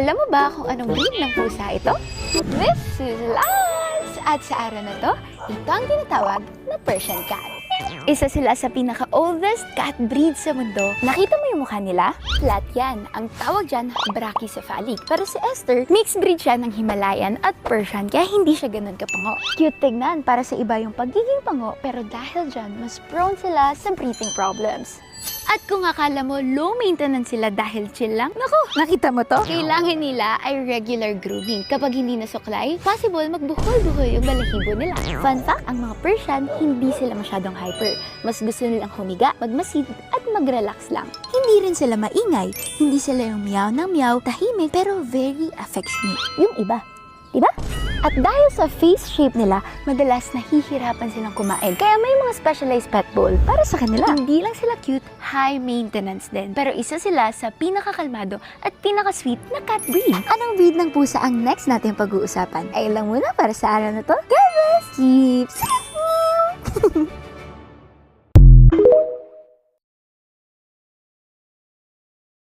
Alam mo ba kung anong breed ng pusa ito? This is Lance! At sa araw na to, ito ang tinatawag na Persian cat. Isa sila sa pinaka-oldest cat breed sa mundo. Nakita mo yung mukha nila? Flat yan. Ang tawag dyan, brachycephalic. Pero si Esther, mixed breed siya ng Himalayan at Persian, kaya hindi siya ganun kapango. Cute tignan para sa iba yung pagiging pango, pero dahil dyan, mas prone sila sa breathing problems. At kung akala mo low maintenance sila dahil chill lang, naku, nakita mo to? Kailangan nila ay regular grooming. Kapag hindi nasuklay, possible magbuhol-buhol yung balahibo nila. Fun fact, ang mga Persian, hindi sila masyadong hyper. Mas gusto nilang humiga, magmasid at mag-relax lang. Hindi rin sila maingay. Hindi sila yung meow ng meow, tahimik, pero very affectionate. Yung iba, diba? At dahil sa face shape nila, madalas nahihirapan silang kumain. Kaya may mga specialized pet bowl para sa kanila. Hindi lang sila cute, high maintenance din. Pero isa sila sa pinakakalmado at pinaka-sweet na cat breed. Anong breed ng pusa ang next natin pag-uusapan? Ay lang muna para sa araw na to. God bless! Keep